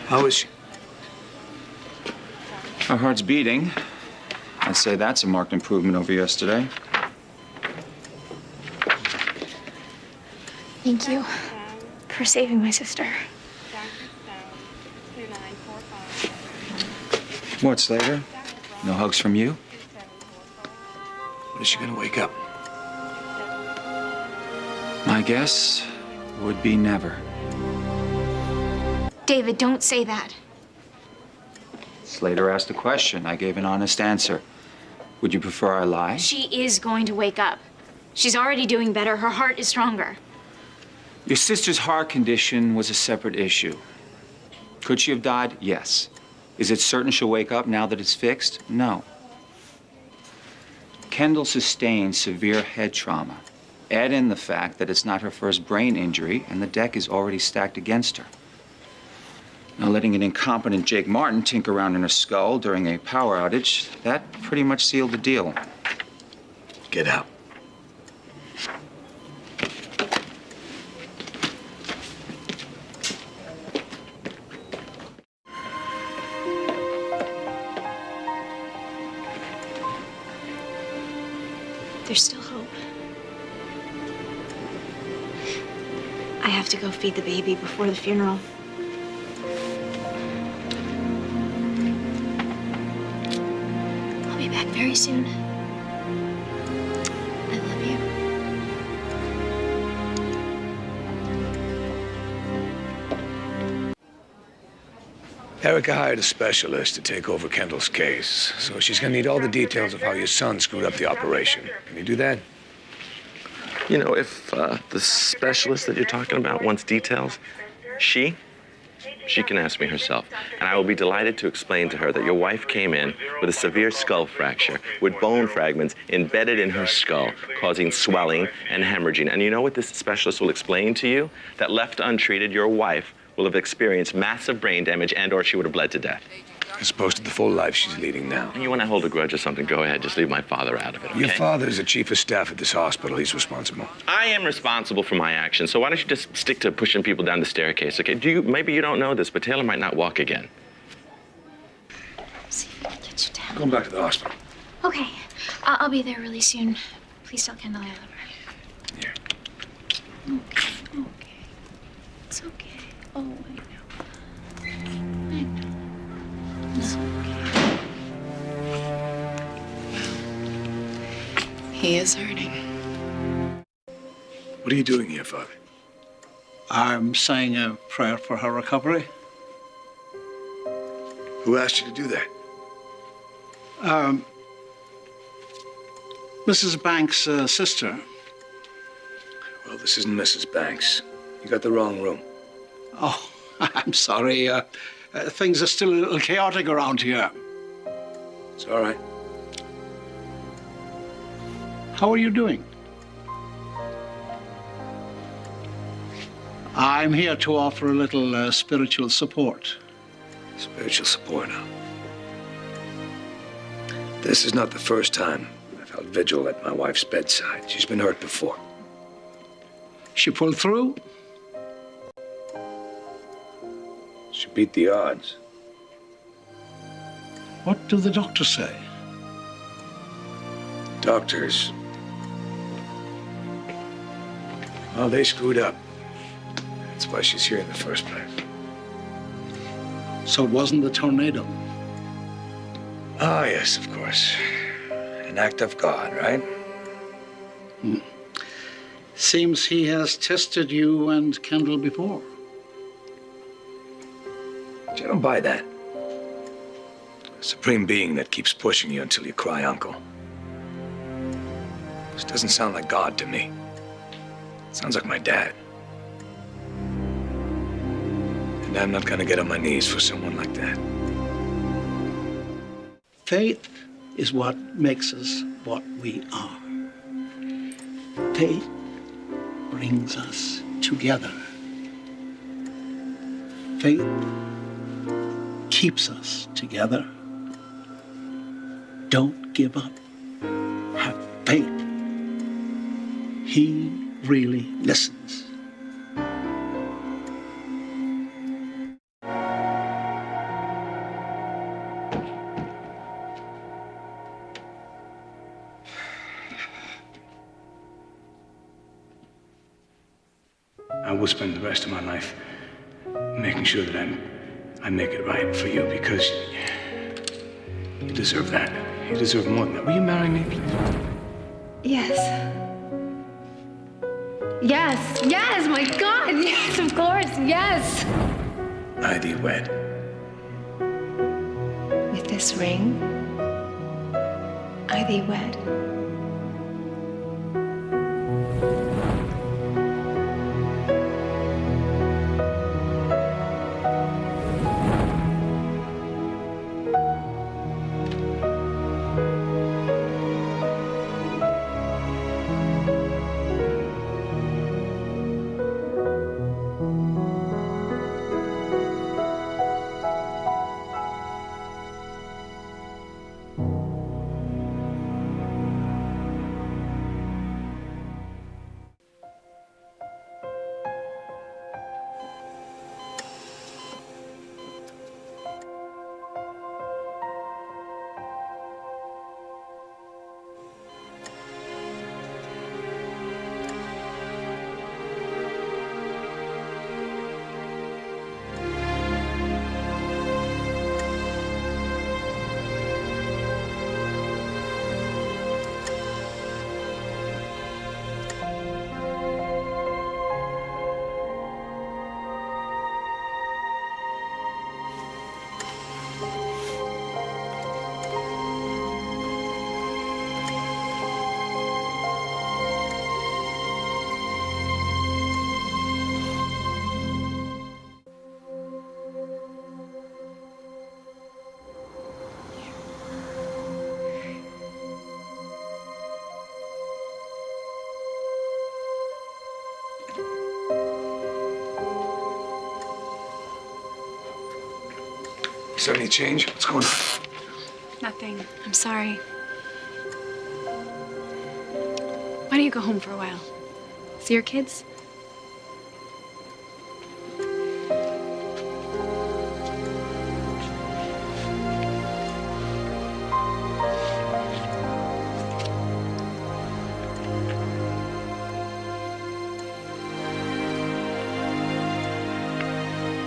How is she? Her heart's beating. I'd say that's a marked improvement over yesterday. Thank you for saving my sister. What, Slater? No hugs from you? When is she gonna wake up? My guess would be never. David, don't say that. Slater asked a question. I gave an honest answer. Would you prefer I lie? She is going to wake up. She's already doing better. Her heart is stronger. Your sister's heart condition was a separate issue. Could she have died? Yes. Is it certain she'll wake up now that it's fixed? No. Kendall sustained severe head trauma. Add in the fact that it's not her first brain injury, and the deck is already stacked against her. Now, letting an incompetent Jake Martin tinker around in her skull during a power outage, that pretty much sealed the deal. Get out. There's still hope. I have to go feed the baby before the funeral. I'll be back very soon. I love you. Erica hired a specialist to take over Kendall's case, so she's gonna need all the details of how your son screwed up the operation. Can you do that? You know, if the specialist that you're talking about wants details, she can ask me herself. And I will be delighted to explain to her that your wife came in with a severe skull fracture, with bone fragments embedded in her skull, causing swelling and hemorrhaging. And you know what this specialist will explain to you? That left untreated, your wife will have experienced massive brain damage and/or she would have bled to death. As opposed to the full life she's leading now. And you want to hold a grudge or something, go ahead. Just leave my father out of it, okay? Your father's the chief of staff at this hospital. He's responsible. I am responsible for my actions, so why don't you just stick to pushing people down the staircase, okay? Maybe you don't know this, but Taylor might not walk again. See if I can get you down. Going back to the hospital. Okay. I'll be there really soon. Please tell Kendall I love her. Here. Okay. It's okay. Oh, I know. It's okay. He is hurting. What are you doing here, Father? I'm saying a prayer for her recovery. Who asked you to do that? Mrs. Banks' sister. Well, this isn't Mrs. Banks. You got the wrong room. Oh, I'm sorry. Things are still a little chaotic around here. It's all right. How are you doing? I'm here to offer a little spiritual support. Spiritual support, huh? This is not the first time I've held vigil at my wife's bedside. She's been hurt before. She pulled through? She beat the odds. What do the doctors say? Doctors. Well, they screwed up. That's why she's here in the first place. So it wasn't the tornado? Ah, yes, of course. An act of God, right? Seems he has tested you and Kendall before. But I don't buy that. A supreme being that keeps pushing you until you cry uncle. This doesn't sound like God to me. It sounds like my dad. And I'm not gonna get on my knees for someone like that. Faith is what makes us what we are. Faith brings us together. Faith keeps us together. Don't give up. Have faith. He really listens. will spend the rest of my life making sure that I make it right for you, because you deserve that. You deserve more than that. Will you marry me, please? Yes. Yes, yes, my God, yes, of course, yes. I thee wed. With this ring, I thee wed. Is there any change? What's going on? Nothing. I'm sorry. Why don't you go home for a while? See your kids?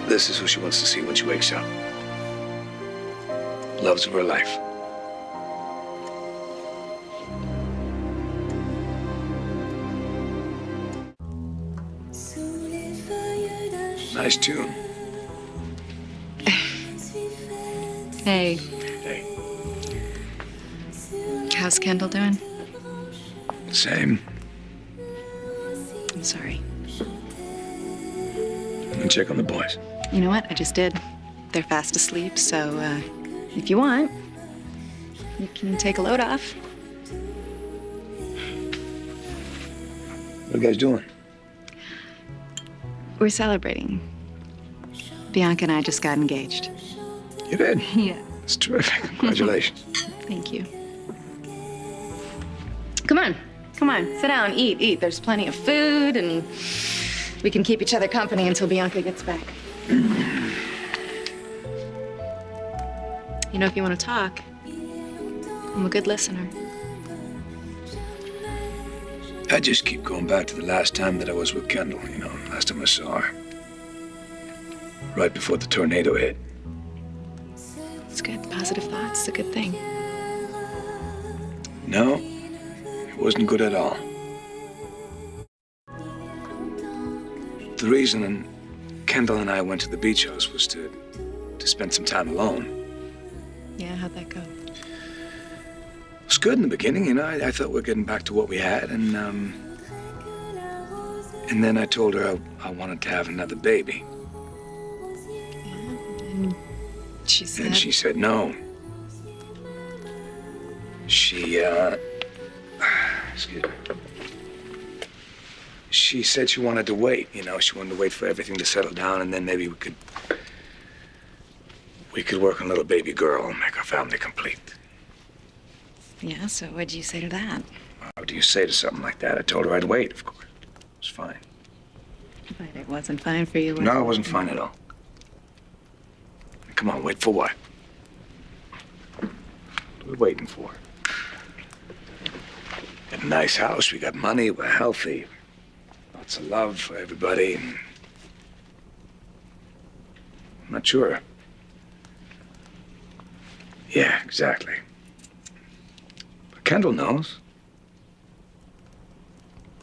This is who she wants to see when she wakes up. Loves of her life. Nice tune. Hey, Hey, how's Kendall doing? same. I'm sorry. Let me check on the boys. You know what? I just did. They're fast asleep, so if you want, you can take a load off. What are you guys doing? We're celebrating. Bianca and I just got engaged. You did? Yeah. It's terrific. Congratulations. Thank you. Come on. Come on. Sit down. Eat. There's plenty of food, and we can keep each other company until Bianca gets back. You know, if you want to talk, I'm a good listener. I just keep going back to the last time that I was with Kendall, you know, last time I saw her. Right before the tornado hit. It's good. Positive thoughts. It's a good thing. No, it wasn't good at all. The reason Kendall and I went to the beach house was to spend some time alone. Yeah, how'd that go? It was good in the beginning, you know. I thought we were getting back to what we had, and then I told her I wanted to have another baby. And she said... And she said no. Excuse me. She said she wanted to wait, you know. She wanted to wait for everything to settle down, and then maybe we could work on a little baby girl and make our family complete. Yeah, so what'd you say to that? How do you say to something like that? I told her I'd wait, of course. It was fine. But it wasn't fine for you, was No, it wasn't fine at all. Come on, wait for what? What are we waiting for? Got a nice house, we got money, we're healthy. lots of love for everybody. I'm not sure. Yeah, exactly. But Kendall knows.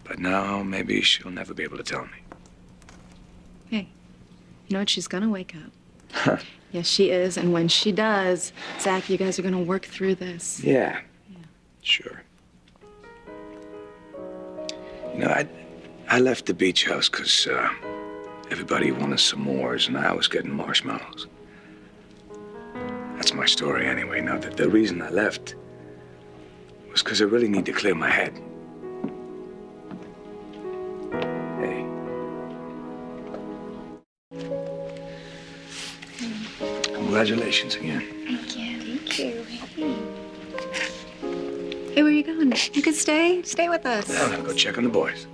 But now maybe she'll never be able to tell me. Hey, you know what? She's gonna wake up. Yes, she is. And when she does, Zach, you guys are gonna work through this. Yeah. Sure. You know, I left the beach house because everybody wanted s'mores and I was getting marshmallows. That's my story anyway. Now, the reason I left was because I really need to clear my head. Hey. Congratulations again. Thank you. Thank you. Hey, where are you going? You could stay. Stay with us. I'm gonna go check on the boys.